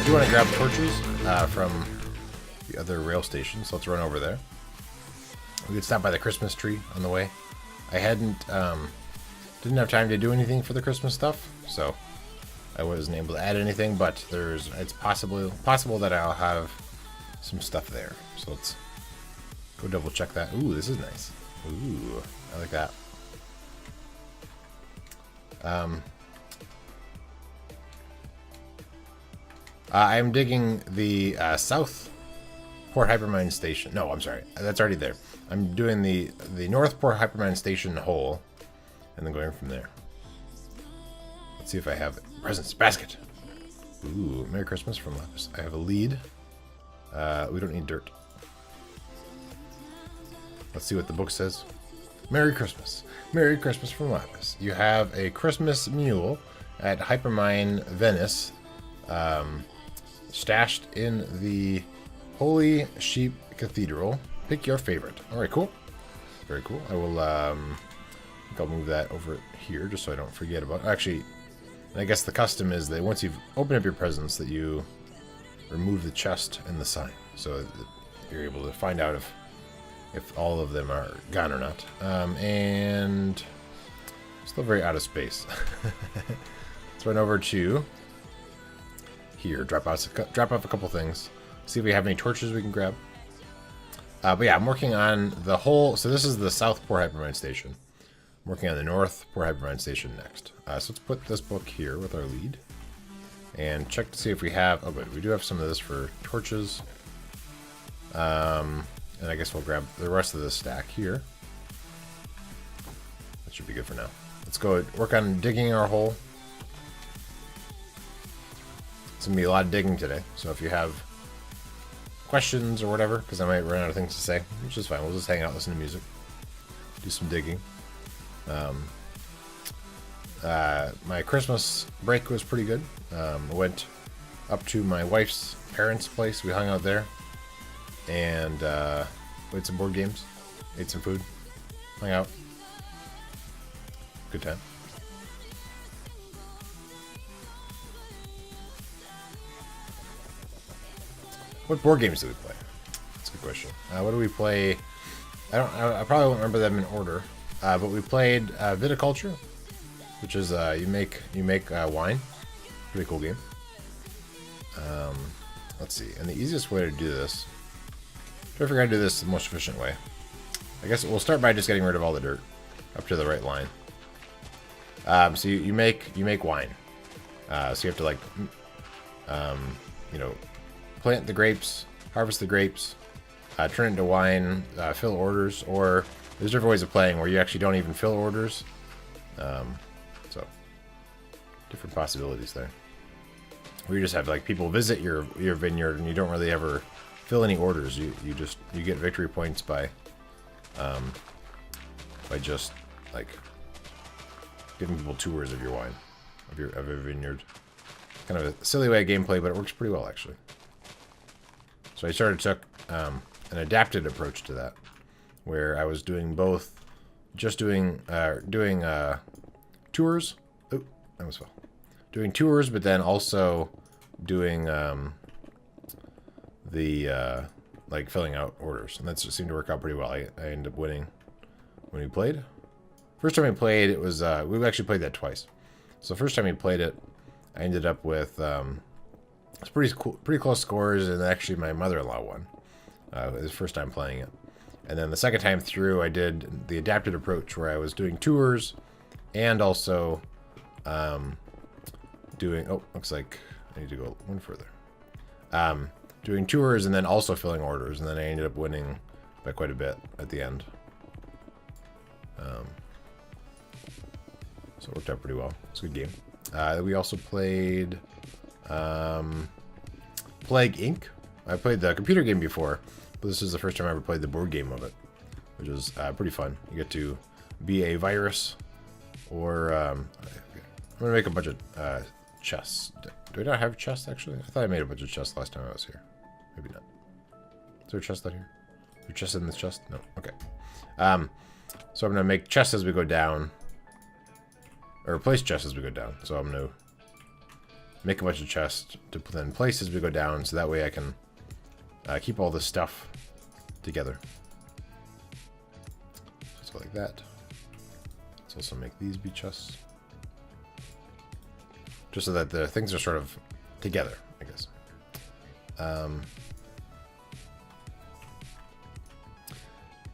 do want to grab torches from the other rail station, so let's run over there. We could stop by the Christmas tree on the way. I didn't have time to do anything for the Christmas stuff, so I wasn't able to add anything, but it's possible that I'll have some stuff there. So let's go double check that. Ooh, this is nice. Ooh, I like that. I'm digging the South Port Hypermine Station. No, I'm sorry. That's already there. I'm doing the North Port Hypermine Station hole, and then going from there. Let's see if I have presents. Basket. Ooh, Merry Christmas from Lapis. I have a lead. We don't need dirt. Let's see what the book says. Merry Christmas. Merry Christmas from Lapis. You have a Christmas mule at Hypermine Venice, stashed in the Holy Sheep Cathedral. Pick your favorite. Alright, cool. Very cool. I will, I think I'll move that over here just so I don't forget about it. Actually, I guess the custom is that once you've opened up your presents that you remove the chest and the sign. So that you're able to find out if all of them are gone or not. And still very out of space. Let's run over to here, drop off a couple things, see if we have any torches we can grab. But yeah, I'm working on the whole. So this is the South Port Hypermine Station. I'm working on the North Port Hypermine Station next. So let's put this book here with our lead and check to see if we have. Oh, good, we do have some of this for torches. And I guess we'll grab the rest of this stack here. That should be good for now. Let's go work on digging our hole. It's gonna be a lot of digging today, so if you have questions or whatever, because I might run out of things to say, which is fine. We'll just hang out, listen to music, do some digging. My Christmas break was pretty good. I went up to my wife's parents' place. We hung out there. And played some board games, ate some food, hung out. Good time. What board games do we play? That's a good question. What do we play? I probably won't remember them in order. But we played Viticulture, which is you make wine. Pretty cool game. Let's see. And the easiest way to do this. I figure I'd do this the most efficient way. I guess we'll start by just getting rid of all the dirt up to the right line. So you make wine. So you have to like, you know, plant the grapes, harvest the grapes, turn it into wine, fill orders, or there's different ways of playing where you actually don't even fill orders. So different possibilities there. Where you just have like people visit your vineyard and you don't really ever fill any orders. You get victory points by just like giving people tours of your wine, of your vineyard. Kind of a silly way of gameplay, but it works pretty well actually. So I took an adapted approach to that, where I was doing both, just doing tours. Oh, I almost fell. Doing tours, but then also doing like filling out orders, and that seemed to work out pretty well. I ended up winning when we played. First time we played, it was we actually played that twice. So the first time we played it, I ended up with it's pretty close scores, and actually my mother-in-law won. It was the first time playing it, and then the second time through, I did the adapted approach where I was doing tours and also doing. Oh, looks like I need to go one further. Doing tours and then also filling orders, and then I ended up winning by quite a bit at the end. So it worked out pretty well. It's a good game. We also played Plague Inc. I played the computer game before, but this is the first time I ever played the board game of it, which was pretty fun. You get to be a virus, or I'm gonna make a bunch of chests. Do I not have chests actually? I thought I made a bunch of chests last time I was here. Maybe not. Is there a chest out here? Is there a chest in this chest? No. Okay. So I'm gonna make chests as we go down, or replace chests as we go down. So I'm gonna make a bunch of chests to put in place as we go down, so that way I can keep all this stuff together. Just go like that. Let's also make these be chests. Just so that the things are sort of together, I guess.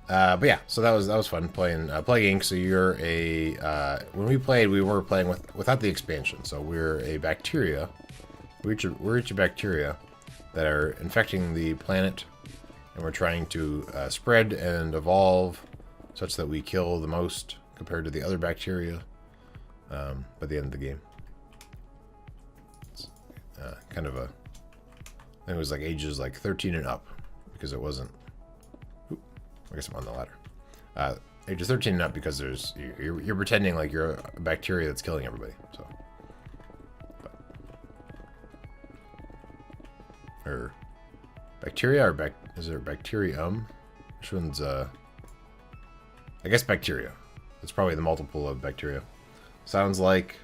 But yeah, so that was fun playing Plague Inc. So you're a when we played, we were playing without the expansion. So we're a bacteria. We're each a bacteria that are infecting the planet, and we're trying to spread and evolve such that we kill the most compared to the other bacteria by the end of the game. It's kind of a, I think it was like ages like 13 and up, because it wasn't. I guess I'm on the ladder. Ages 13 and up, because there's you're pretending like you're a bacteria that's killing everybody. So, or bacteria, or is there bacterium? Which one's I guess bacteria. It's probably the multiple of bacteria. Sounds like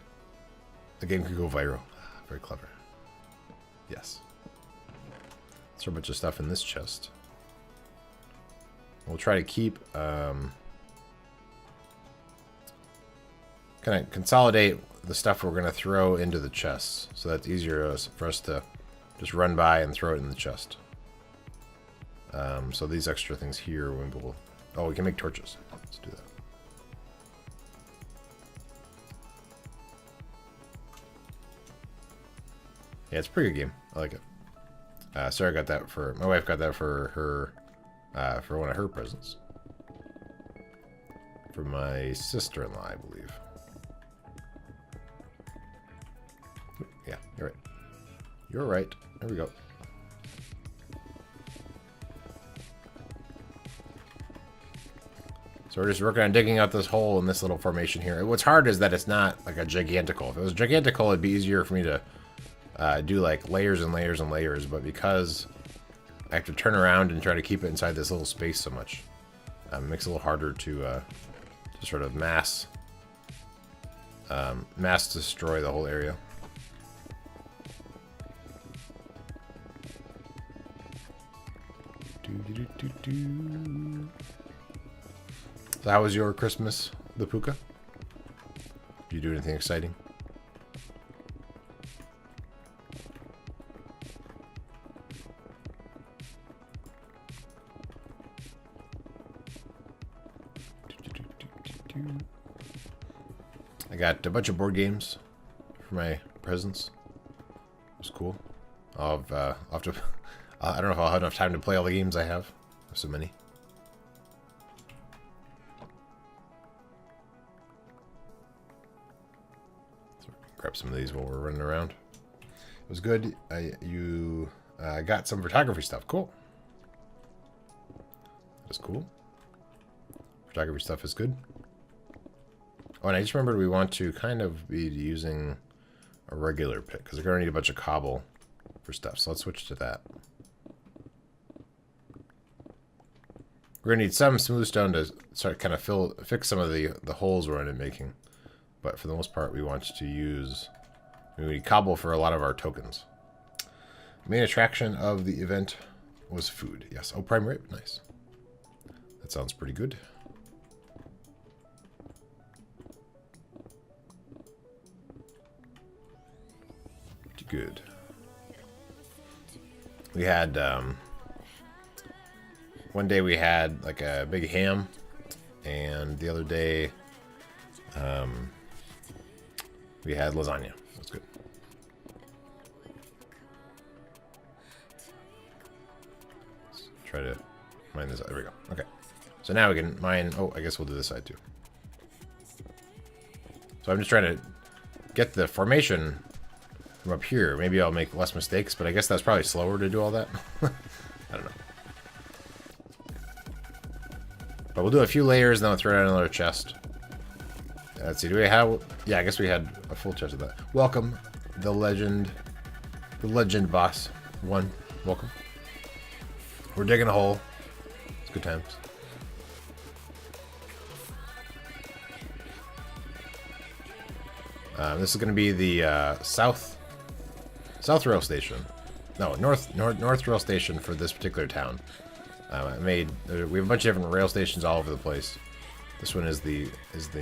the game could go viral. Very clever. Yes. Let's throw a bunch of stuff in this chest. We'll try to keep, kind of consolidate the stuff we're going to throw into the chests, so that's easier for us to just run by and throw it in the chest. So these extra things here, we can make torches. Let's do that. Yeah, it's a pretty good game. I like it. Sarah got that for, my wife got that for her. For one of her presents. For my sister-in-law, I believe. Yeah, you're right. You're right. There we go. So we're just working on digging out this hole in this little formation here. What's hard is that it's not like a gigantical. If it was gigantical, it'd be easier for me to do like layers and layers and layers, but because I have to turn around and try to keep it inside this little space so much, it makes it a little harder to sort of mass destroy the whole area. So how was your Christmas, the Puka? Did you do anything exciting? I got a bunch of board games for my presents. It was cool. I'll have to. I don't know if I'll have enough time to play all the games I have. There's so many. So grab some of these while we're running around. It was good. You got some photography stuff. Cool. That's cool. Photography stuff is good. Oh, and I just remembered we want to kind of be using a regular pick, because we're going to need a bunch of cobble for stuff. So let's switch to that. We're going to need some smooth stone to start kind of fix some of the holes we're in making. But for the most part, we want to use, we need cobble for a lot of our tokens. The main attraction of the event was food. Yes. Oh, prime rib. Nice. That sounds pretty good. Good. We had one day we had like a big ham, and the other day we had lasagna. That's good. Let's try to mine this. There we go. Okay. So now we can mine. Oh, I guess we'll do this side too. So I'm just trying to get the formation from up here. Maybe I'll make less mistakes, but I guess that's probably slower to do all that. I don't know. But we'll do a few layers, and then I'll throw it in another chest. Let's see, do we have... Yeah, I guess we had a full chest of that. Welcome, the legend boss. One, welcome. We're digging a hole. It's good times. This is going to be the south South Rail Station. No, North Rail Station for this particular town. We have a bunch of different rail stations all over the place. This one is the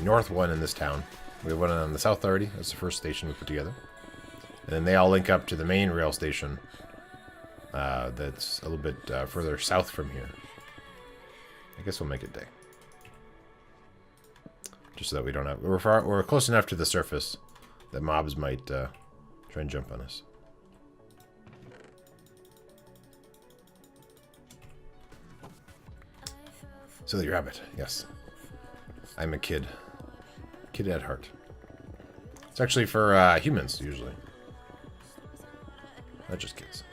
north one in this town. We have one on the south already. That's the first station we put together. And then they all link up to the main rail station that's a little bit further south from here. I guess we'll make it day. Just so that we don't have... We're close enough to the surface that mobs might try and jump on us. Silly rabbit, yes. I'm a kid. Kid at heart. It's actually for humans, usually. Not just kids.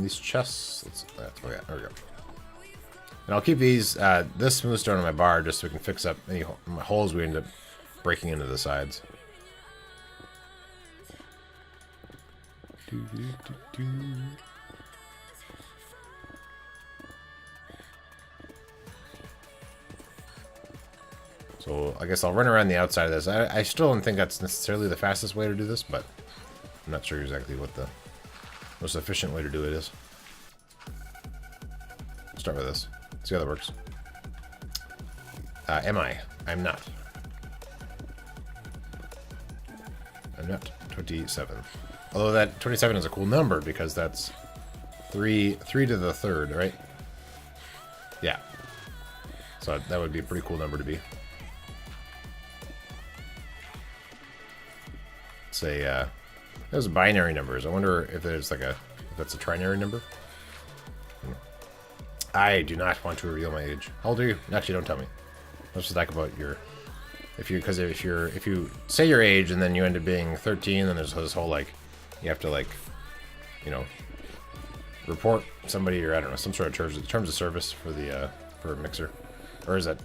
These chests, oh yeah, there we go. And I'll keep these, this smooth stone on my bar just so we can fix up any holes we end up breaking into the sides. So I guess I'll run around the outside of this. I still don't think that's necessarily the fastest way to do this, but I'm not sure exactly what the most efficient way to do it is. Start with this. See how that works. Am I? I'm not. I'm not 27. Although that 27 is a cool number because that's 3 to the third, right? Yeah. So that would be a pretty cool number to be. Say, those binary numbers. I wonder if there's like if that's a trinary number. I do not want to reveal my age. How old are you? Actually, don't tell me. Let's just talk about your... If you say your age and then you end up being 13, then there's this whole, like, you have to, like, you know, report somebody, or I don't know, some sort of terms of service for the, for Mixer. Or is that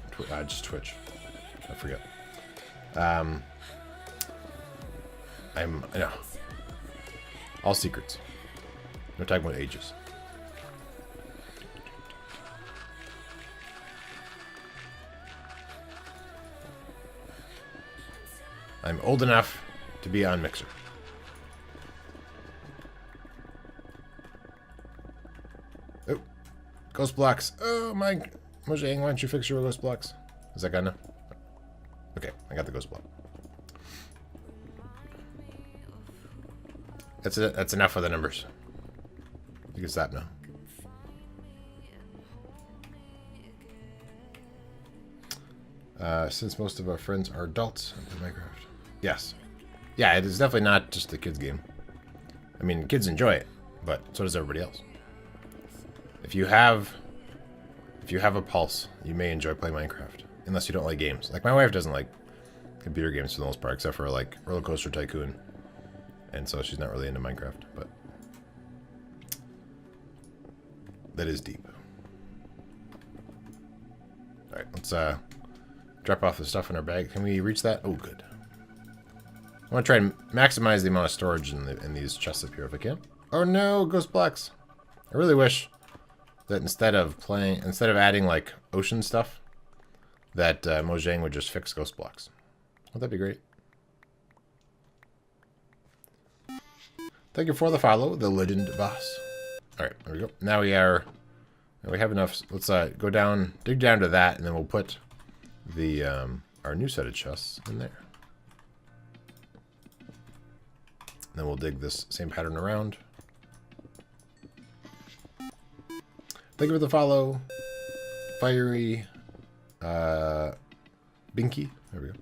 just Twitch? I forget. I know. All secrets. No talking about ages. I'm old enough to be on Mixer. Oh, ghost blocks. Oh my, Mojang, why don't you fix your ghost blocks? Is that gone now? Okay, I got the ghost block. That's it. That's enough for the numbers. You can stop now. Since most of our friends are adults in Minecraft. Yes. Yeah, it is definitely not just a kids game. I mean, kids enjoy it, but so does everybody else. If you have a pulse, you may enjoy playing Minecraft. Unless you don't like games. Like, my wife doesn't like computer games for the most part, except for, like, Roller Coaster Tycoon. And so she's not really into Minecraft, but that is deep. Alright, let's drop off the stuff in our bag. Can we reach that? Oh, good. I want to try and maximize the amount of storage in these chests up here if I can. Oh no, ghost blocks. I really wish that instead of adding like ocean stuff, that Mojang would just fix ghost blocks. Wouldn't that be great? Thank you for the follow, the legend boss. Alright, there we go. Now we have enough. Let's go down, dig down to that, and then we'll put the our new set of chests in there. Then we'll dig this same pattern around. Thank you for the follow. Fiery Binky. There we go.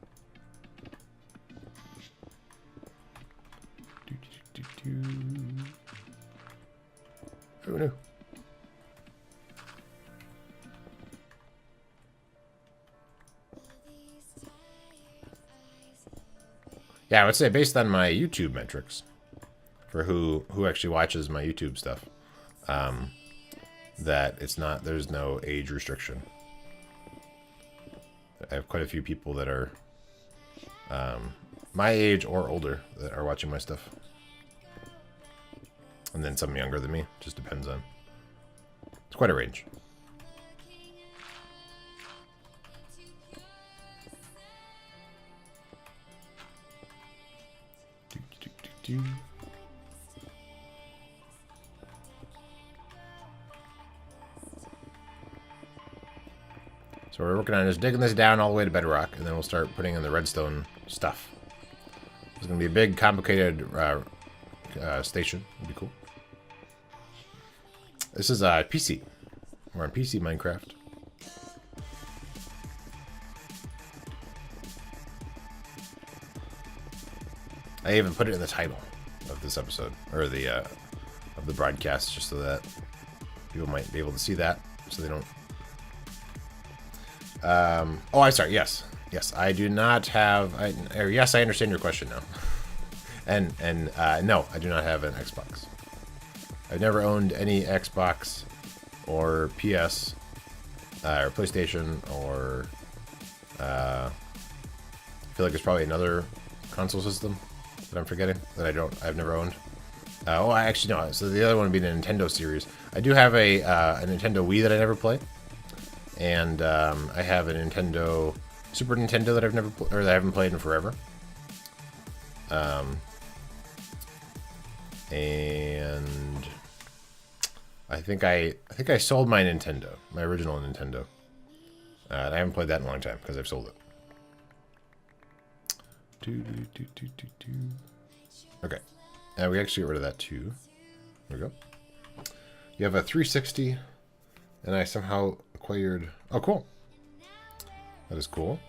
Oh no. Yeah, I would say based on my YouTube metrics, for who actually watches my YouTube stuff, that there's no age restriction. I have quite a few people that are my age or older that are watching my stuff. And then some younger than me. Just depends on. It's quite a range. So we're working on just digging this down all the way to bedrock, and then we'll start putting in the redstone stuff. It's going to be a big, complicated station. It'll be cool. This is PC. We're on PC Minecraft. I even put it in the title of this episode, or the of the broadcast, just so that people might be able to see that, so they don't. Oh, I'm sorry. Yes, I do not have. Yes, I understand your question now. and no, I do not have an Xbox. I've never owned any Xbox or PS or PlayStation or. I feel like there's probably another console system that I'm forgetting that I've never owned. Oh, I actually no. So the other one would be the Nintendo series. I do have a Nintendo Wii that I never play, and I have a Super Nintendo that I've never that I haven't played in forever. And I think I sold my Nintendo, my original Nintendo. I haven't played that in a long time because I've sold it. Okay. We actually get rid of that too. There we go. You have a 360, and I somehow acquired. Oh, cool. That is cool.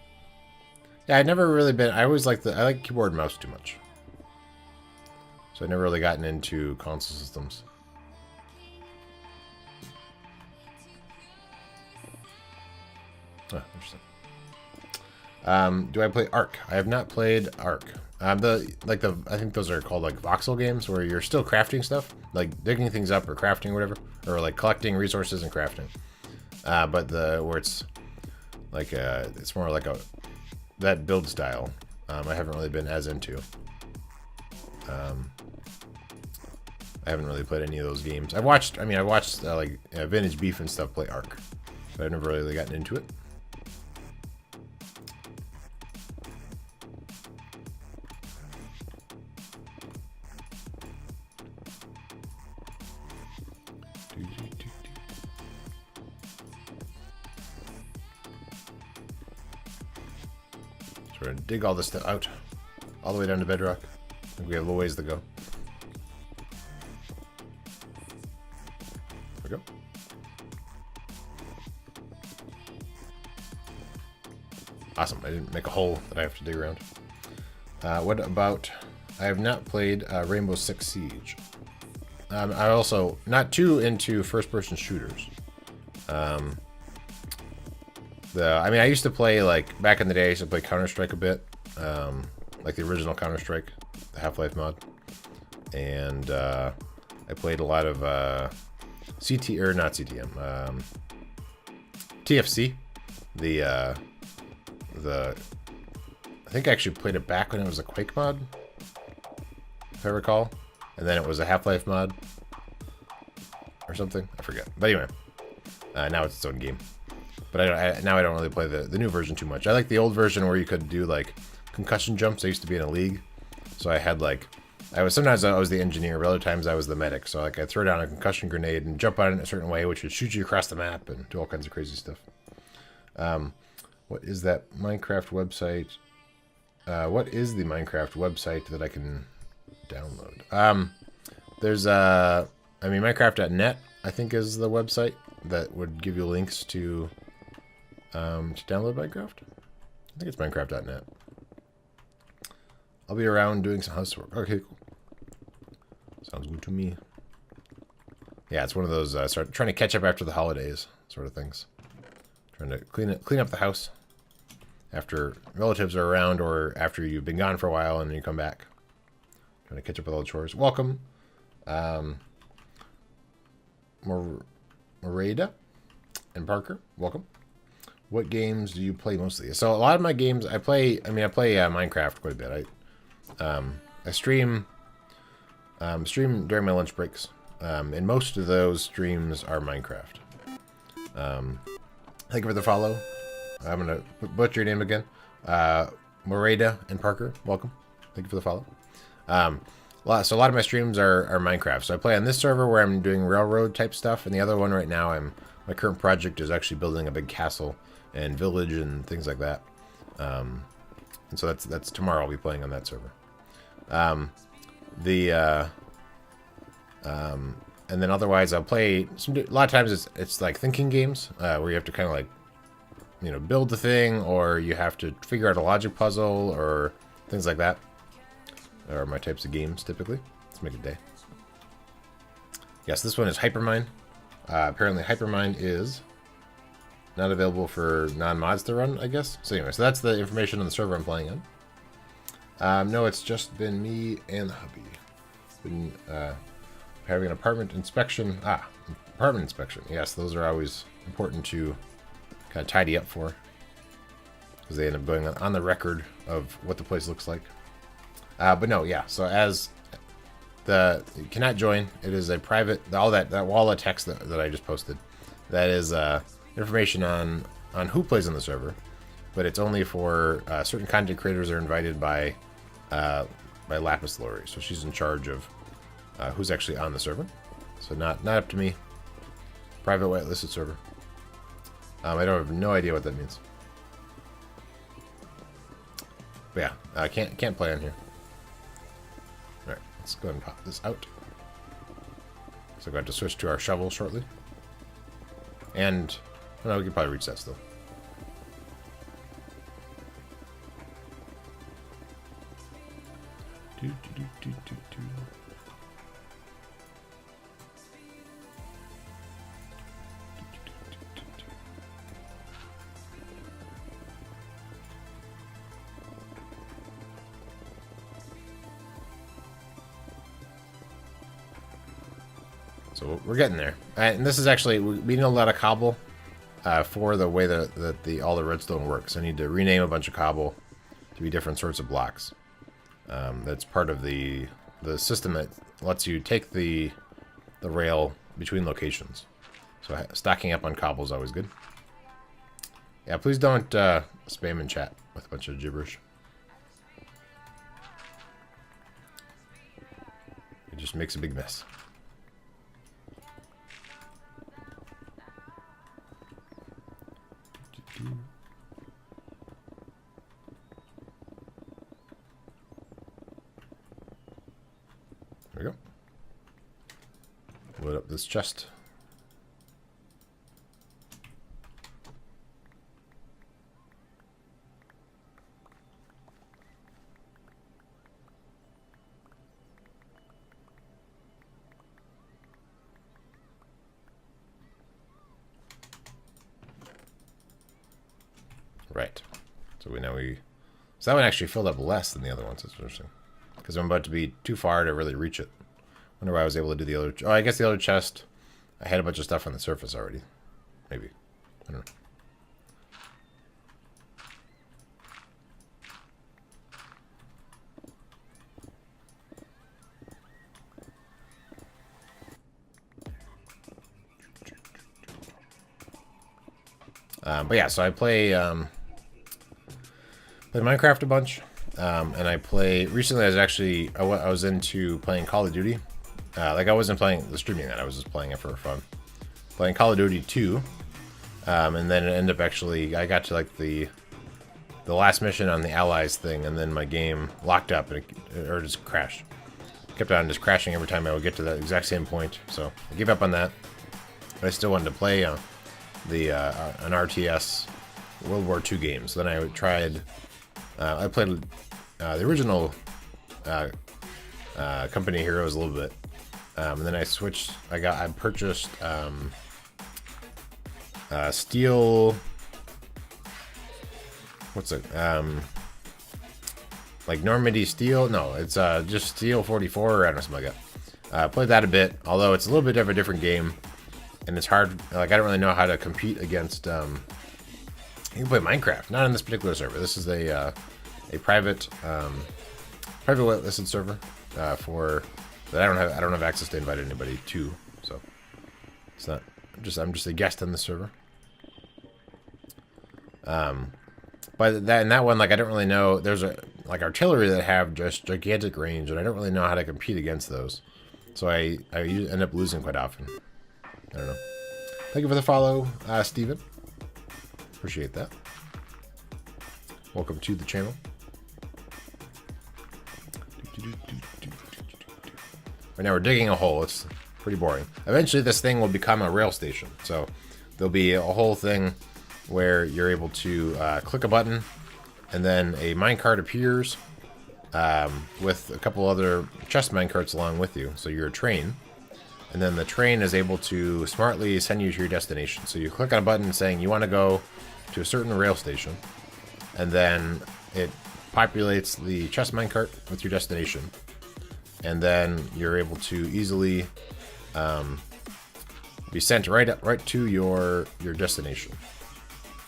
Yeah, I've never really been. I always like I like keyboard and mouse too much, so I've never really gotten into console systems. Oh, interesting. Do I play Ark? I have not played Ark. I think those are called like voxel games where you're still crafting stuff, like digging things up or crafting or whatever, or like collecting resources and crafting. But where it's like it's more like that build style. I haven't really been as into. I haven't really played any of those games. I watched like Vintage Beef and stuff play Ark, but I've never really gotten into it. So we're gonna dig all this stuff out, all the way down to bedrock. I think we have a little ways to go. There we go. Awesome. I didn't make a hole that I have to dig around. What about... I have not played Rainbow Six Siege. I also not too into first-person shooters. I used to play, like, back in the day, I used to play Counter-Strike a bit. Like the original Counter-Strike, the Half-Life mod. And I played a lot of TFC. I think I actually played it back when it was a Quake mod, if I recall. And then it was a Half-Life mod or something. I forget. But anyway, now it's its own game. But now I don't really play the new version too much. I like the old version where you could do like concussion jumps. I used to be in a league, so I had like sometimes I was the engineer, but other times I was the medic. So like I'd throw down a concussion grenade and jump on it in a certain way, which would shoot you across the map and do all kinds of crazy stuff. What is that Minecraft website? What is the Minecraft website that I can download? There's Minecraft.net, I think, is the website that would give you links to download Minecraft. I think it's Minecraft.net. I'll be around doing some housework. Okay, cool. Sounds good to me. Yeah, it's one of those trying to catch up after the holidays sort of things. Trying to clean up the house after relatives are around or after you've been gone for a while and then you come back. Trying to catch up with all the chores. Welcome. Morada and Parker, welcome. What games do you play mostly? So a lot of my games, I play Minecraft quite a bit. I stream during my lunch breaks, and most of those streams are Minecraft. Thank you for the follow. I'm gonna butcher your name again. Morada and Parker, welcome. Thank you for the follow. So a lot of my streams are Minecraft. So I play on this server where I'm doing railroad type stuff, and the other one right now, my current project is actually building a big castle and village and things like that. And so that's tomorrow. I'll be playing on that server. And then otherwise I'll play a lot of times it's like thinking games where you have to kind of like, you know, build the thing, or you have to figure out a logic puzzle or things like that. Are my types of games typically. Let's make a day. Yes, this one is Hypermine. Apparently Hypermine is not available for non-mods to run, I guess. So anyway, so that's the information on the server I'm playing on. No, it's just been me and the hubby. Been having an apartment inspection. Apartment inspection. Yes, those are always important to kind of tidy up for, because they end up going on the record of what the place looks like. But no, yeah. So as you cannot join. It is a private. All that wall of text that I just posted. That is information on who plays on the server, but it's only for certain content creators that are invited by Lapis Lori. So she's in charge of who's actually on the server. So not up to me. Private whitelisted server. I don't have no idea what that means. But yeah, I can't play on here. All right, let's go ahead and pop this out. So I'm going to switch to our shovel shortly. And well, we can probably reach that still. So we're getting there. And this is actually, we need a lot of cobble for the way that all the redstone works. I need to rename a bunch of cobble to be different sorts of blocks. That's part of the system that lets you take the rail between locations. So stacking up on cobble is always good. Yeah, please don't spam in chat with a bunch of gibberish. It just makes a big mess. There we go. Load up this chest. Right. So that one actually filled up less than the other ones. That's interesting. Because I'm about to be too far to really reach it. Wonder why I was able to do the other. Oh, I guess the other chest. I had a bunch of stuff on the surface already. Maybe. I don't know. But yeah, so I play Minecraft a bunch. And I play recently. I was into playing Call of Duty. Like I wasn't playing the streaming that. I was just playing it for fun. Playing Call of Duty 2, and then it ended up actually. I got to like the last mission on the Allies thing, and then my game locked up and or just crashed. Kept on just crashing every time I would get to that exact same point. So I gave up on that. But I still wanted to play an RTS World War II game. So then I tried. I played the original Company Heroes a little bit, and then I switched. I purchased Steel. What's it? Like Normandy Steel? No, it's just Steel 44 or I don't know, something like that. Played that a bit, although it's a little bit of a different game, and it's hard. Like I don't really know how to compete against. You can play Minecraft, not on this particular server. This is a private whitelisted server for that I don't have access to invite anybody to, so it's not. I'm just a guest on the server. But But that in that one, like I don't really know. There's a like artillery that have just gigantic range, and I don't really know how to compete against those. So I end up losing quite often. I don't know. Thank you for the follow, Steven. Appreciate that. Welcome to the channel. Right now we're digging a hole. It's pretty boring. Eventually this thing will become a rail station. So there'll be a whole thing where you're able to click a button and then a minecart appears with a couple other chest minecarts along with you. So you're a train. And then the train is able to smartly send you to your destination. So you click on a button saying you want to go to a certain rail station. And then it populates the chest minecart with your destination. And then you're able to easily be sent right to your destination.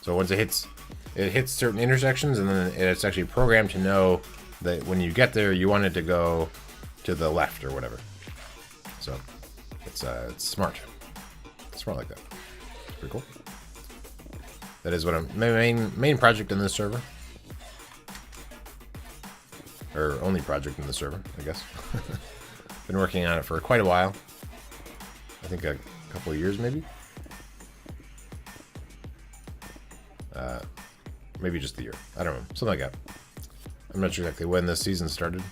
So once it hits certain intersections, and then it's actually programmed to know that when you get there, you want it to go to the left or whatever. So it's smart. It's smart like that. It's pretty cool. That is what my main project in this server, or only project in the server, I guess. Been working on it for quite a while. I think a couple of years, maybe. Maybe just the year. I don't know. Something like that. I'm not sure exactly when this season started.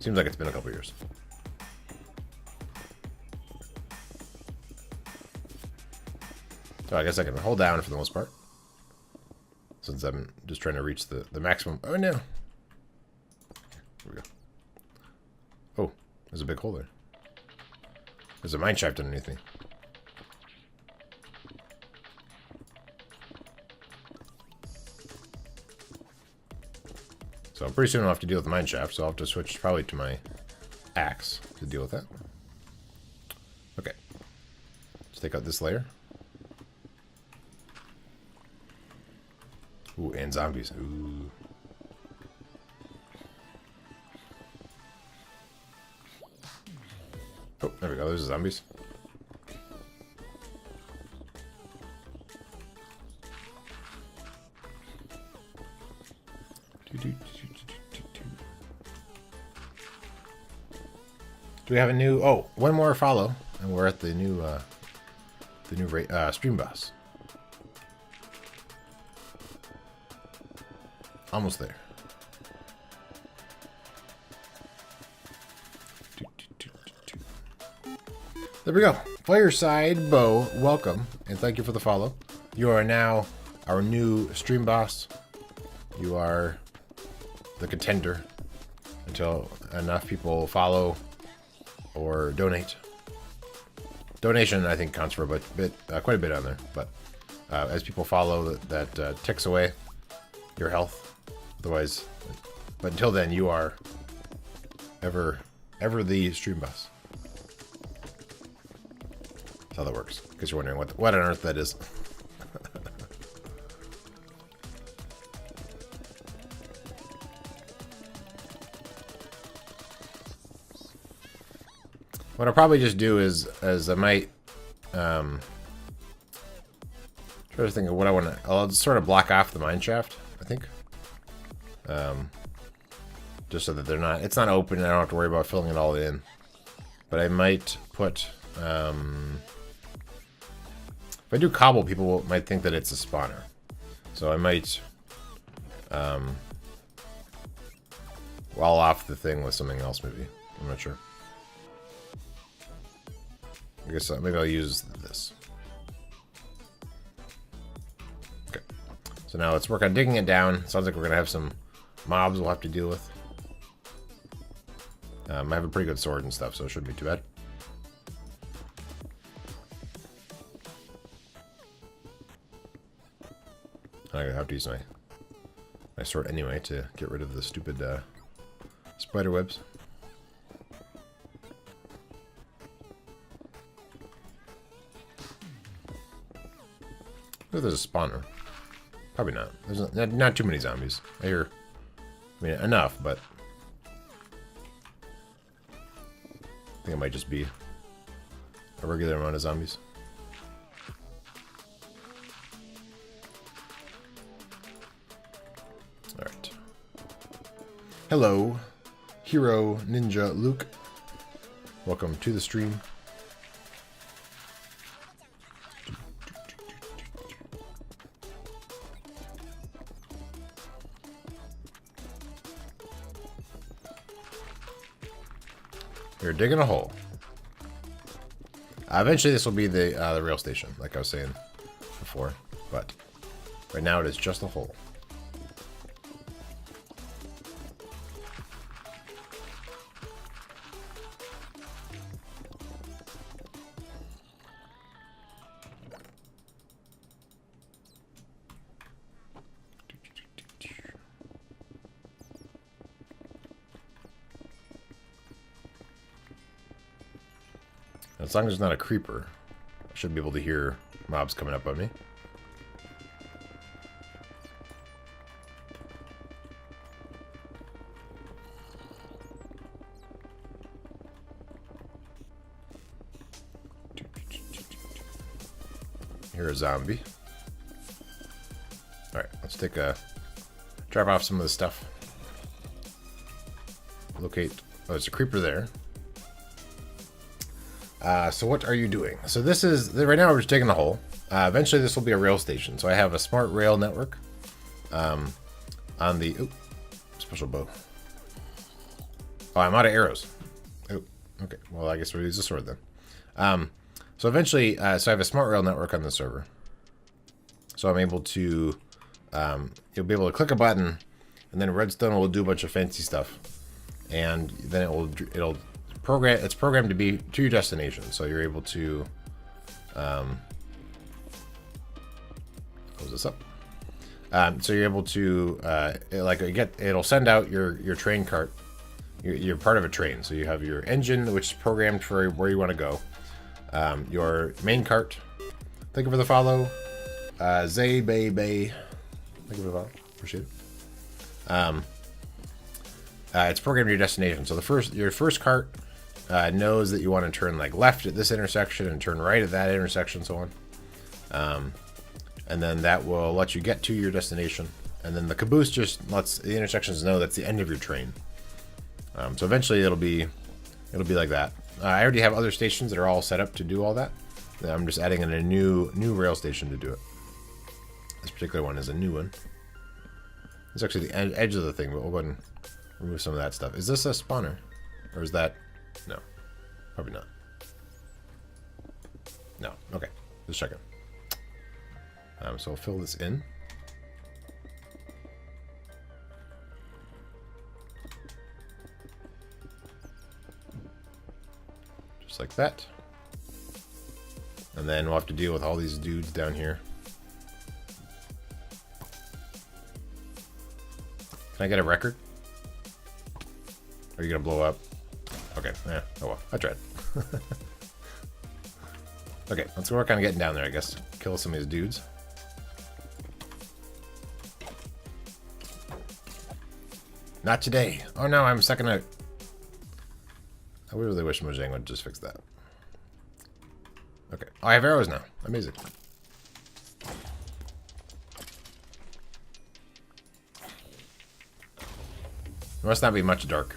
Seems like it's been a couple of years. So I guess I can hold down for the most part. Since I'm just trying to reach the maximum. Oh no. Here we go. Oh, there's a big hole there. There's a mine shaft underneath me. So pretty soon I'll have to deal with the mine shaft, so I'll have to switch probably to my axe to deal with that. Okay. Let's take out this layer. Ooh, and zombies. Ooh. Oh, there we go. There's the zombies. Do we have a new... Oh, one more follow, and we're at the new stream boss. Almost there. There we go. Fireside Bow, welcome, and thank you for the follow. You are now our new stream boss. You are the contender until enough people follow or donate. Donation, I think, counts for quite a bit on there, but as people follow, that ticks away your health. Otherwise, but until then, you are ever the stream boss. That's how that works. Because you're wondering what on earth that is. What I'll probably just do is I might try to think of what I want to. I'll sort of block off the mine shaft, I think. Just so that they're not, it's not open and I don't have to worry about filling it all in. But I might put, if I do cobble, people might think that it's a spawner. So I might, wall off the thing with something else maybe. I'm not sure. I guess maybe I'll use this. Okay. So now let's work on digging it down. Sounds like we're going to have some mobs we'll have to deal with. I have a pretty good sword and stuff, so it shouldn't be too bad. I have to use my sword anyway to get rid of the stupid spider webs. If there's a spawner. Probably not. There's not too many zombies. I mean, enough, but I think it might just be a regular amount of zombies. Alright. Hello, Hero Ninja Luke. Welcome to the stream. You're digging a hole. Eventually this will be the rail station, like I was saying before. But right now it is just a hole. As long as there's not a creeper, I should be able to hear mobs coming up on me. Hear a zombie. Alright, let's take a... drop off some of the stuff. Locate... oh, there's a creeper there. So what are you doing? So this is... right now we're just digging a hole. Eventually this will be a rail station. So I have a smart rail network on the... ooh, special bow. Oh, I'm out of arrows. Oh, okay. Well, I guess we'll use the sword then. So eventually... so I have a smart rail network on the server. So I'm able to... you'll be able to click a button, and then redstone will do a bunch of fancy stuff. And then it'll program... it's programmed to be to your destination. So you're able to... close this up. So you're able to it'll send out your train cart. You're part of a train, so you have your engine, which is programmed for where you want to go. Your main cart. Thank you for the follow. Zay Bay Bay. Thank you for the follow. Appreciate it. It's programmed to your destination. So your first cart knows that you want to turn like left at this intersection and turn right at that intersection, so on. And then that will let you get to your destination. And then the caboose just lets the intersections know that's the end of your train. So eventually it'll be like that. I already have other stations that are all set up to do all that. I'm just adding in a new rail station to do it. This particular one is a new one. It's actually the edge of the thing, but we'll go ahead and remove some of that stuff. Is this a spawner? Or is that... no. Probably not. No. Okay. Just checking. So I'll fill this in. Just like that. And then we'll have to deal with all these dudes down here. Can I get a record? Are you gonna blow up? Okay, yeah, oh well, I tried. Okay, let's work on getting down there, I guess. Kill some of these dudes. Not today. Oh no, I'm stuck in a... I really wish Mojang would just fix that. Okay. Oh, I have arrows now. Amazing. It must not be much dark.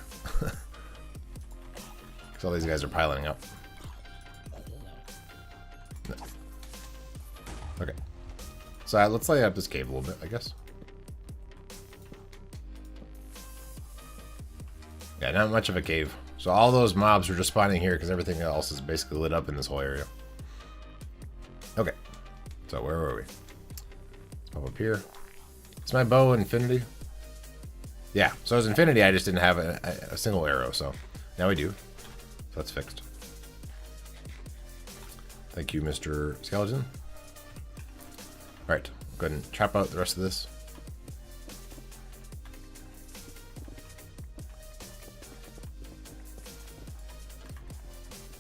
Because all these guys are piling up. No. Okay. So let's light up this cave a little bit, I guess. Yeah, not much of a cave. So all those mobs are just spawning here because everything else is basically lit up in this whole area. Okay. So where were we? Let's pop up here. Is my bow infinity? Yeah. So as infinity, I just didn't have a single arrow. So now we do. So that's fixed. Thank you, Mr. Skeleton. All right. Go ahead and chop out the rest of this.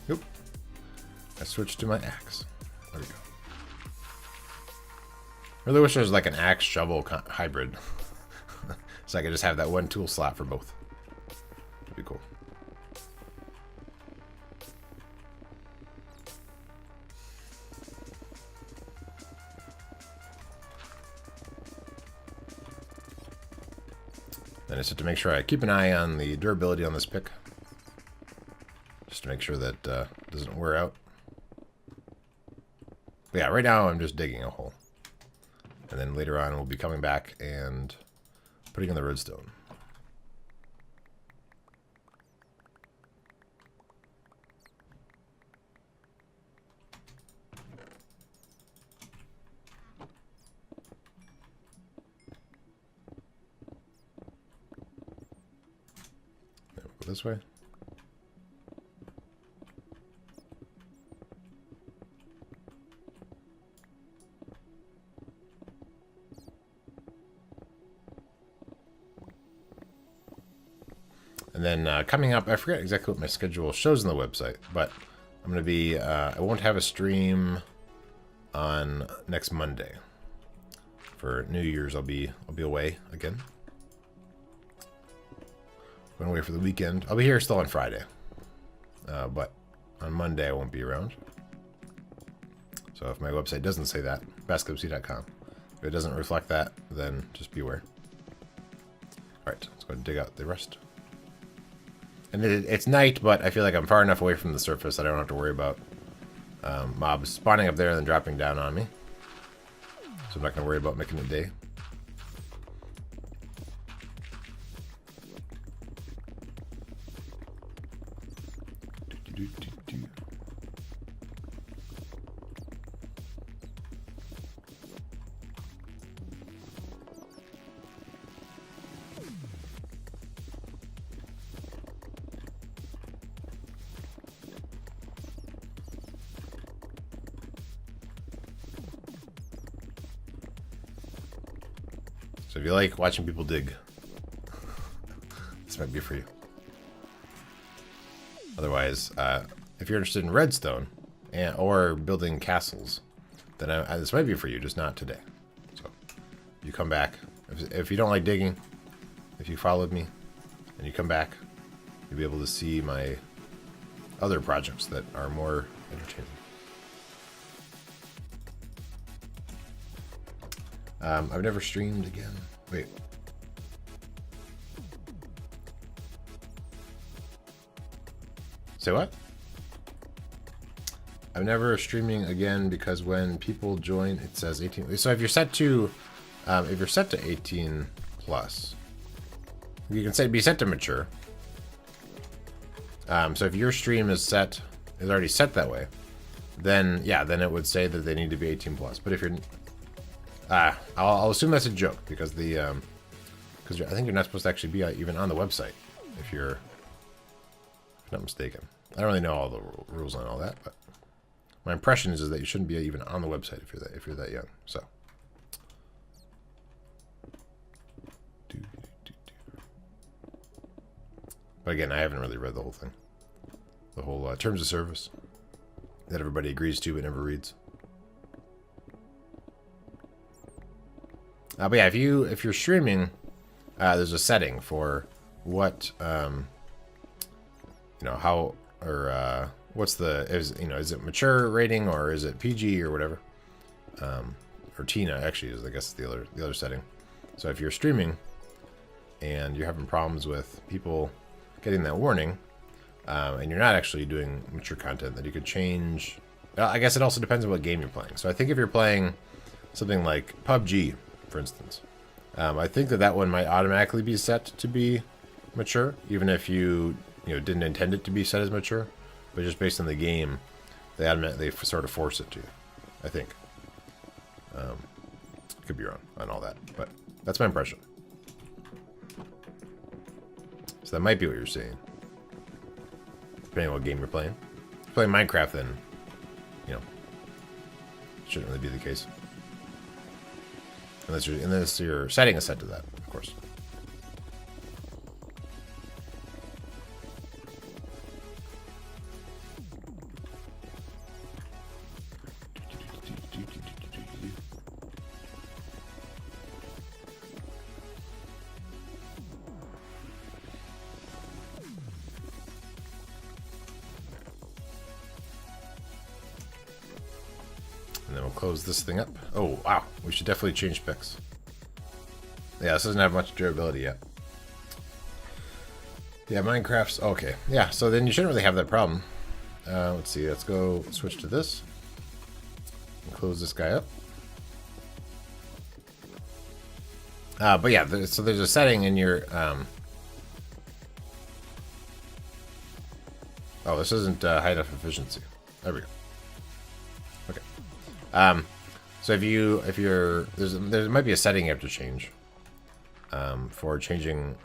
Oop. I switched to my axe. There we go. Really wish there was like an axe shovel hybrid. So I could just have that one tool slot for both. That'd be cool. Then I just have to make sure I keep an eye on the durability on this pick. Just to make sure that doesn't wear out. But yeah, right now I'm just digging a hole. And then later on we'll be coming back and putting in the redstone. Then we'll go this way. And then coming up, I forget exactly what my schedule shows on the website, but I'm going to be, I won't have a stream on next Monday. For New Year's, I'll be away again. Going away for the weekend. I'll be here still on Friday. But on Monday, I won't be around. So if my website doesn't say that, BasketMC.com. If it doesn't reflect that, then just beware. Alright, let's go and dig out the rest. And it's night, but I feel like I'm far enough away from the surface that I don't have to worry about mobs spawning up there and then dropping down on me. So I'm not going to worry about making it day. So if you like watching people dig, this might be for you. Otherwise, if you're interested in redstone or building castles, then this might be for you, just not today. So you come back. If you don't like digging, if you followed me and you come back, you'll be able to see my other projects that are more entertaining. I've never streamed again. Wait. Say what? I'm never streaming again because when people join, it says 18. So if you're set to 18 plus, you can be set to mature. So if your stream is already set that way, then yeah, then it would say that they need to be 18 plus. But if you're I'll assume that's a joke because I think you're not supposed to actually be even on the website if you're not mistaken. I don't really know all the rules on all that, but my impression is that you shouldn't be even on the website if you're that young. So. But again, I haven't really read the whole thing. The whole terms of service that everybody agrees to but never reads. But yeah, if you're streaming, there's a setting for what how or what's is it mature rating or is it PG or whatever, or Tina actually is, I guess, the other setting. So if you're streaming and you're having problems with people getting that warning, and you're not actually doing mature content, then you could change. I guess it also depends on what game you're playing. So I think if you're playing something like PUBG, for instance, I think that one might automatically be set to be mature, even if you didn't intend it to be set as mature, but just based on the game, they sort of force it to you. I think. Could be wrong on all that, but that's my impression. So that might be what you're seeing, depending on what game you're playing. If you're playing Minecraft, then shouldn't really be the case. Unless your setting is set to that, of course. And then we'll close this thing up. Oh, wow. We should definitely change picks. Yeah, this doesn't have much durability yet. Yeah, Minecraft's okay. Yeah, so then you shouldn't really have that problem. Let's see. Let's go switch to this. And close this guy up. But yeah, so there's a setting in your. Oh, this isn't high enough efficiency. There we go. Okay. So there might be a setting you have to change for changing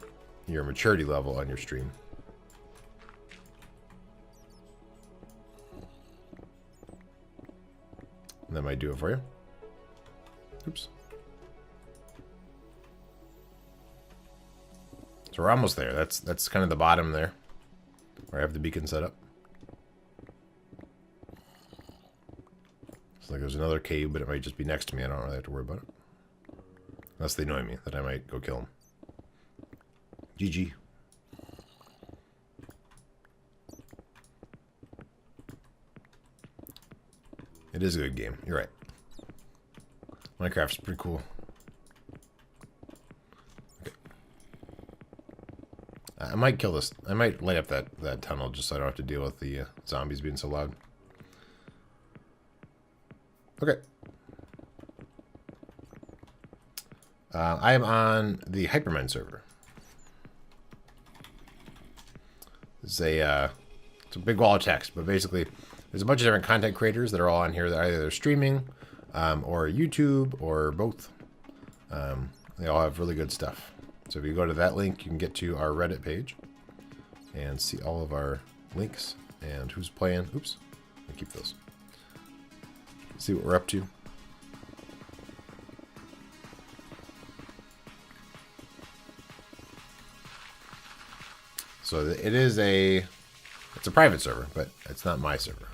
your maturity level on your stream. And that might do it for you. Oops. So we're almost there. That's kind of the bottom there, where I have the beacon set up. Looks like there's another cave, but it might just be next to me. I don't really have to worry about it. Unless they annoy me, then I might go kill them. GG. It is a good game. You're right. Minecraft's pretty cool. Okay. I might kill this. I might light up that tunnel just so I don't have to deal with the zombies being so loud. Okay. I am on the Hypermine server. It's a big wall of text, but basically there's a bunch of different content creators that are all on here that either streaming or YouTube or both. They all have really good stuff. So if you go to that link, you can get to our Reddit page and see all of our links and who's playing. Oops, I keep those. See what we're up to. So it's a private server, but it's not my server.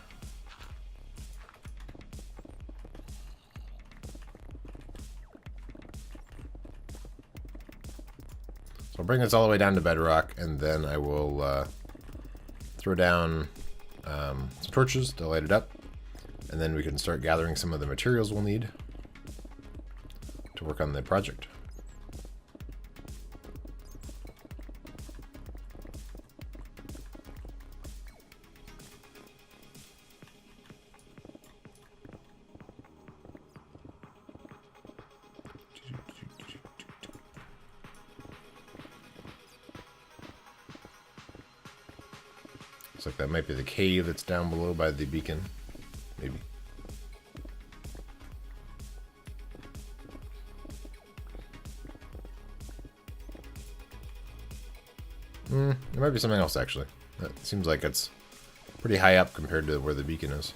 So I'll bring this all the way down to bedrock, and then I will throw down some torches to light it up, and then we can start gathering some of the materials we'll need to work on the project. Looks like that might be the cave that's down below by the beacon. Maybe. There might be something else, actually. That seems like it's pretty high up compared to where the beacon is.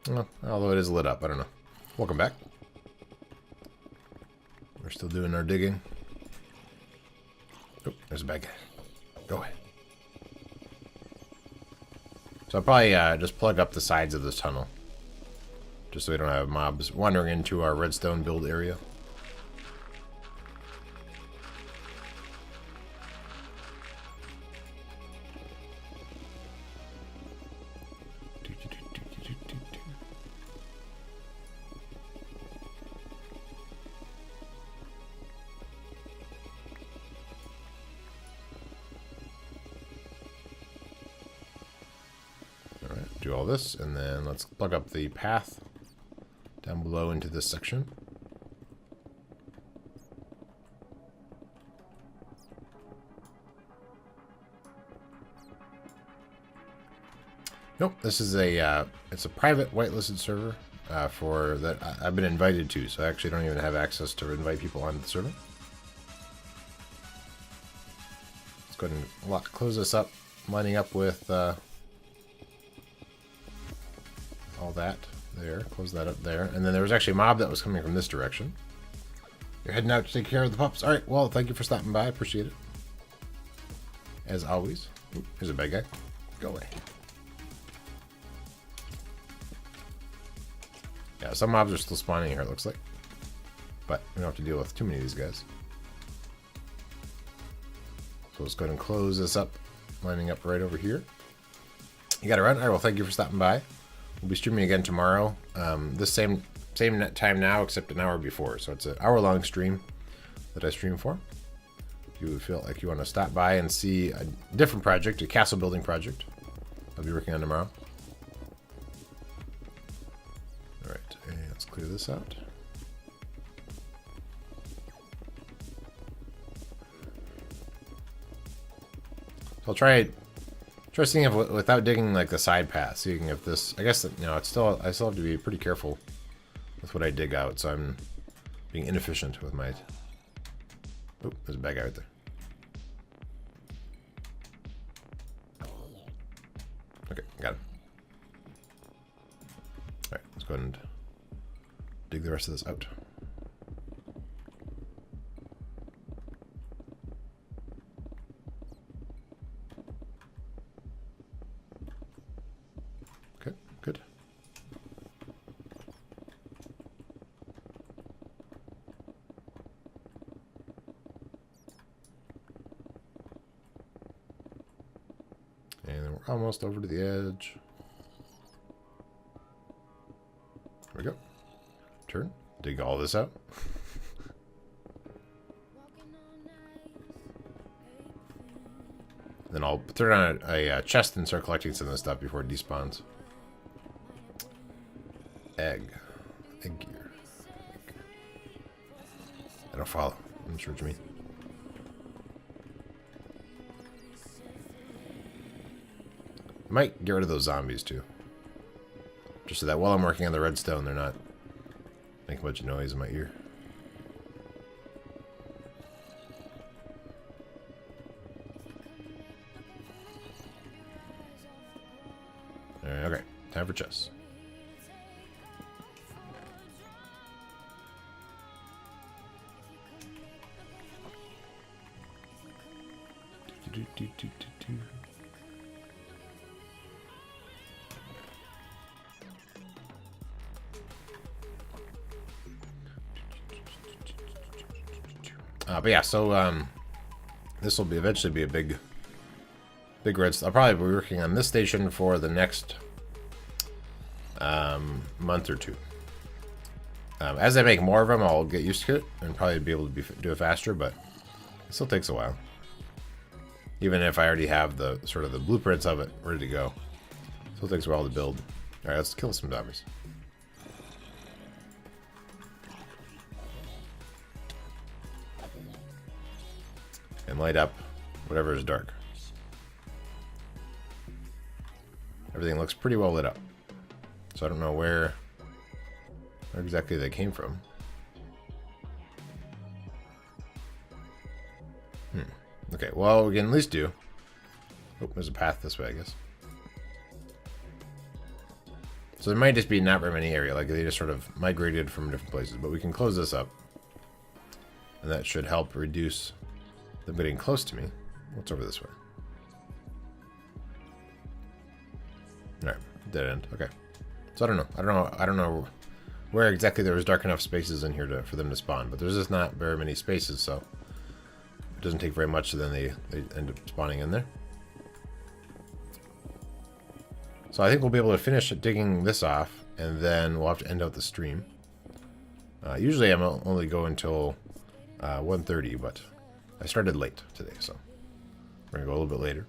Well, although it is lit up, I don't know. Welcome back. We're still doing our digging. Oh, there's a bad guy. Go away. So I'll probably just plug up the sides of this tunnel, just so we don't have mobs wandering into our redstone build area. Do all this, and then let's plug up the path down below into this section. Nope, this is it's a private whitelisted server for that I've been invited to, so I actually don't even have access to invite people onto the server. Let's go ahead and close this up, lining up with all that there. Close that up there. And then there was actually a mob that was coming from this direction. You're heading out to take care of the pups. Alright, well, thank you for stopping by. I appreciate it. As always. Ooh, here's a bad guy. Go away. Yeah, some mobs are still spawning here, it looks like. But we don't have to deal with too many of these guys. So let's go ahead and close this up, lining up right over here. You got to run? All right, well, thank you for stopping by. We'll be streaming again tomorrow. This same time now, except an hour before. So it's an hour-long stream that I stream for. If you feel like you want to stop by and see a different project, a castle building project, I'll be working on tomorrow. All right, and let's clear this out. So I'll try seeing if without digging like the side path, seeing if this. I guess you know I still have to be pretty careful with what I dig out, so I'm being inefficient with my. Oh, there's a bad guy right there. Okay, got him. All right, let's go ahead and dig the rest of this out. Okay, good. And then we're almost over to the edge. There we go. Turn. Dig all this out. Then I'll throw down a chest and start collecting some of this stuff before it despawns. Egg gear. I don't follow. I'm not sure what you mean. I might get rid of those zombies too. Just so that while I'm working on the redstone, they're not making a bunch of noise in my ear. Okay, time for chests. But yeah, so this will eventually be a big redstone. I'll probably be working on this station for the next month or two. As I make more of them, I'll get used to it and probably be able to do it faster, but it still takes a while. Even if I already have the sort of the blueprints of it ready to go, it still takes a while to build. All right, let's kill some zombies. And light up whatever is dark. Everything looks pretty well lit up. So I don't know where exactly they came from. Okay, well, we can at least do... Oh, there's a path this way, I guess. So there might just be not very many area, like they just sort of migrated from different places. But we can close this up. And that should help reduce them getting close to me. What's over this way? Alright, dead end. Okay. So I don't know where exactly there was dark enough spaces in here for them to spawn, but there's just not very many spaces, so it doesn't take very much, so then they end up spawning in there. So I think we'll be able to finish digging this off, and then we'll have to end out the stream. Usually I'm only go until 1:30, but I started late today, so we're gonna go a little bit later.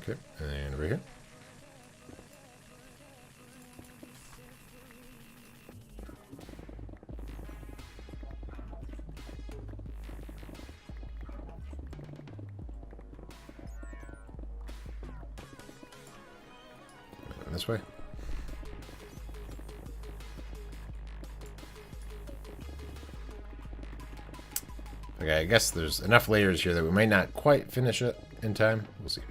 Okay, and over here. And this way. Okay, I guess there's enough layers here that we might not quite finish it in time. We'll see.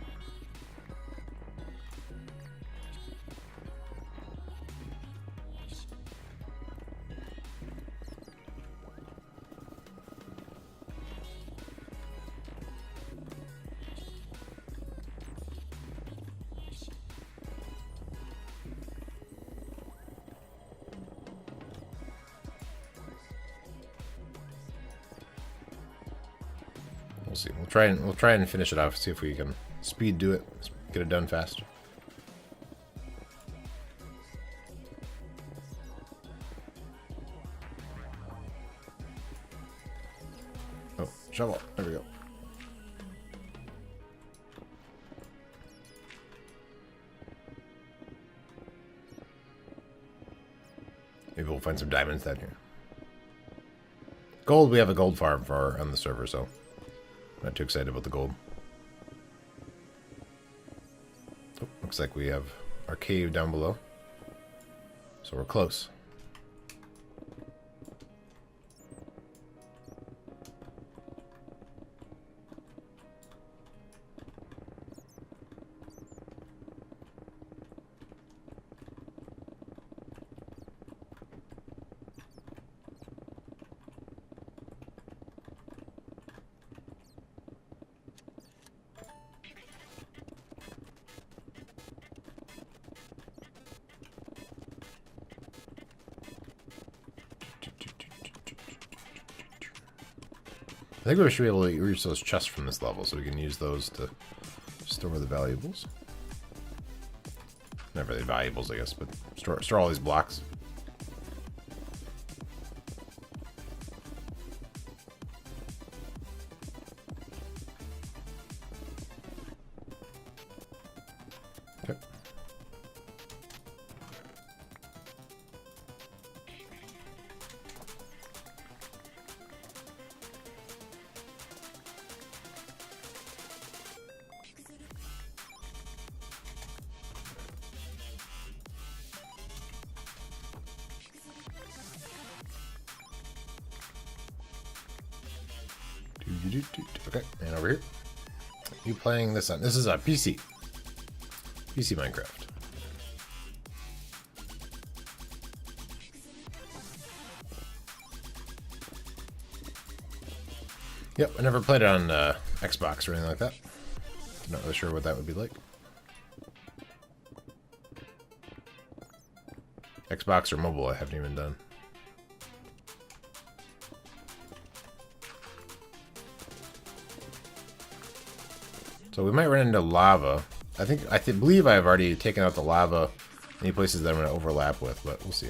We'll see. We'll try and finish it off. See if we can speed do it. Get it done fast. Oh, shovel. There we go. Maybe we'll find some diamonds down here. Gold, we have a gold farm for on the server, so I'm not too excited about the gold. Oh, looks like we have our cave down below. So we're close. I think we should be able to reach those chests from this level, so we can use those to store the valuables. Not really valuables, I guess, but store all these blocks. Okay. Okay, and over here. You playing this on? This is a PC. PC Minecraft. Yep, I never played it on Xbox or anything like that. Not really sure what that would be like. Xbox or mobile, I haven't even done. So we might run into lava. I believe I've already taken out the lava. Any places that I'm going to overlap with, but we'll see.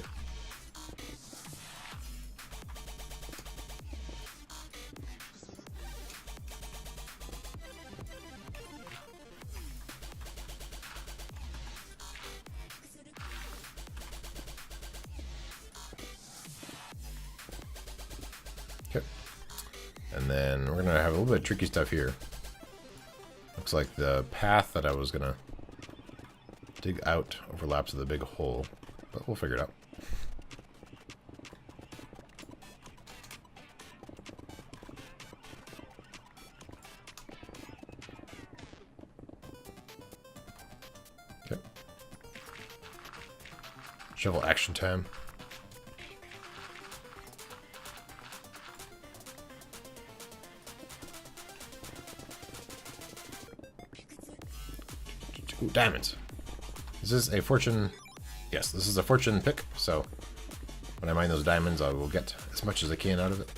Okay. And then we're going to have a little bit of tricky stuff here. Looks like the path that I was gonna dig out overlaps with a big hole, but we'll figure it out. Okay. Shovel action time. Ooh, diamonds. Is this a fortune? Yes, this is a fortune pick, so when I mine those diamonds, I will get as much as I can out of it.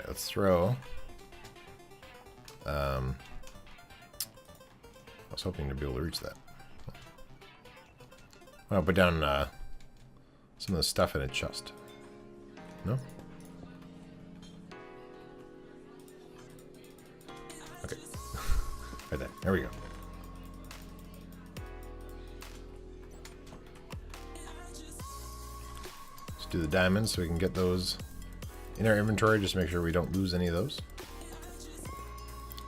Let's throw. I was hoping to be able to reach that. I'll put down some of the stuff in a chest. No? Okay. Right there. There we go. Let's do the diamonds so we can get those in our inventory, just make sure we don't lose any of those.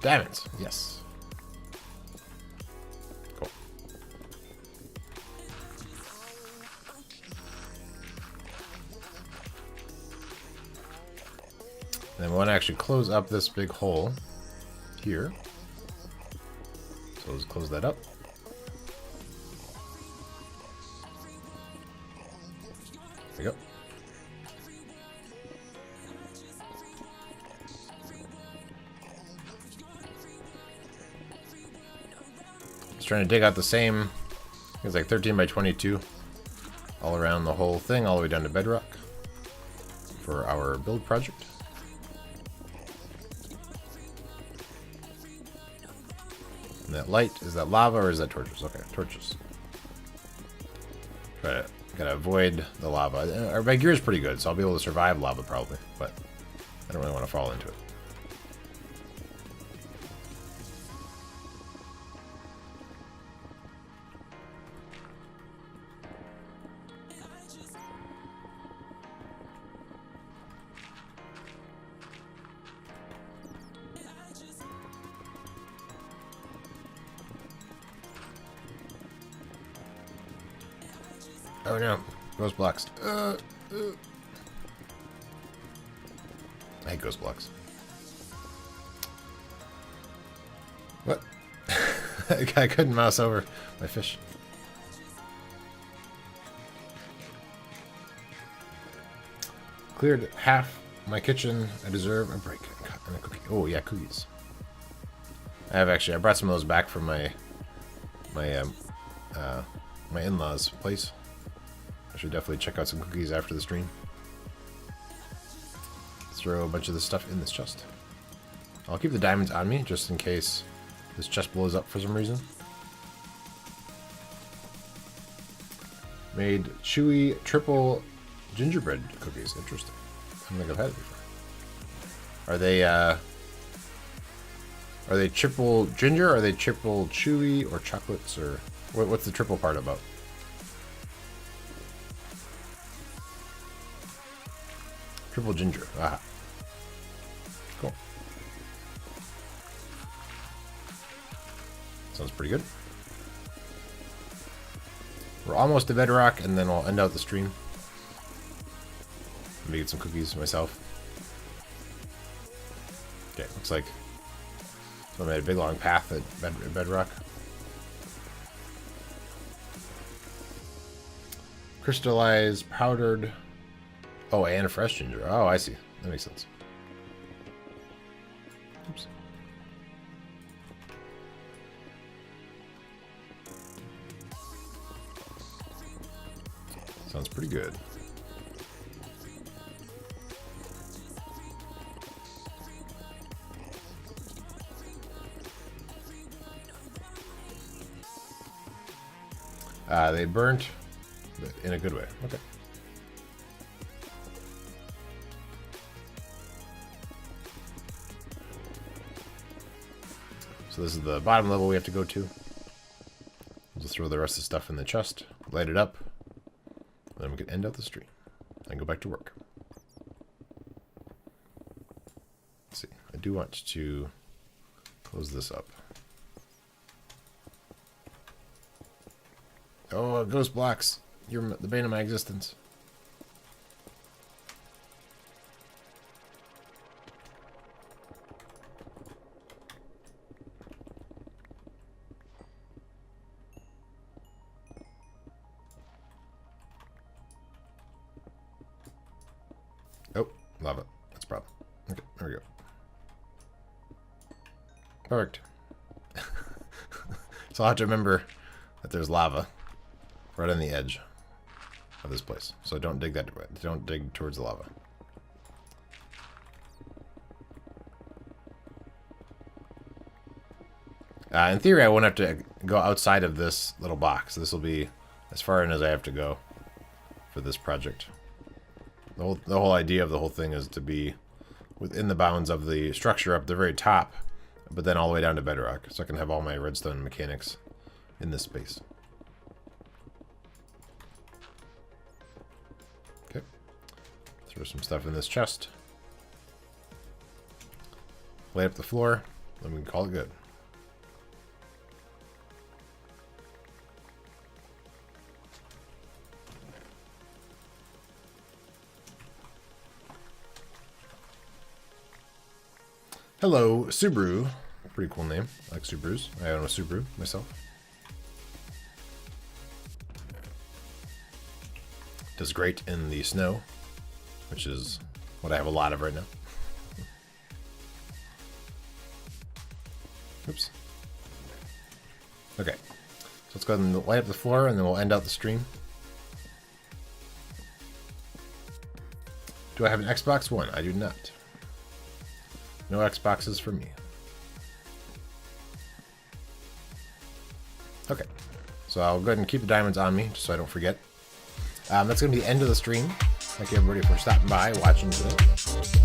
Diamonds, yes. Cool. And then we want to actually close up this big hole here. So let's close that up. we go. Just trying to dig out the same, it's like 13 by 22 all around the whole thing, all the way down to bedrock for our build project. And that light, is that lava or is that torches? Okay, torches. Gotta avoid the lava. My gear is pretty good, so I'll be able to survive lava probably, but I don't really want to fall into it. Oh no, ghost blocks. I hate ghost blocks. What? I couldn't mouse over my fish. Cleared half my kitchen. I deserve a break and a cookie. Oh yeah, cookies. I brought some of those back from my in-laws' place. I should definitely check out some cookies after the stream. Throw a bunch of this stuff in this chest. I'll keep the diamonds on me just in case this chest blows up for some reason. Made chewy triple gingerbread cookies. Interesting. I don't think I've had it before. Are they triple ginger? Are they triple chewy or chocolates, or what's the triple part about? Triple ginger. Ah. Cool. Sounds pretty good. We're almost to bedrock, and then I'll end out the stream. Maybe get some cookies myself. Okay, looks like so I made a big long path at bedrock. Crystallized, powdered. Oh, and a fresh ginger. Oh, I see. That makes sense. Oops. Sounds pretty good. They burnt, but in a good way. Okay. So this is the bottom level we have to go to. We'll just throw the rest of the stuff in the chest, light it up, and then we can end out the stream and go back to work. Let's see. I do want to close this up. Oh, ghost blocks. You're the bane of my existence. Oh, lava. That's a problem. Okay, there we go. Perfect. So I'll have to remember that there's lava right on the edge of this place. So don't dig that way. Don't dig towards the lava. In theory, I won't have to go outside of this little box. This will be as far in as I have to go for this project. The whole idea of the whole thing is to be within the bounds of the structure up the very top, but then all the way down to bedrock, so I can have all my redstone mechanics in this space. Okay. Throw some stuff in this chest. Lay up the floor, then we can call it good. Hello, Subaru. Pretty cool name. I like Subarus. I own a Subaru myself. does great in the snow, which is what I have a lot of right now. Oops. Okay, so let's go ahead and light up the floor, and then we'll end out the stream. Do I have an Xbox One? I do not. No Xboxes for me. Okay, so I'll go ahead and keep the diamonds on me, just so I don't forget. That's going to be the end of the stream. Thank you everybody for stopping by, watching today.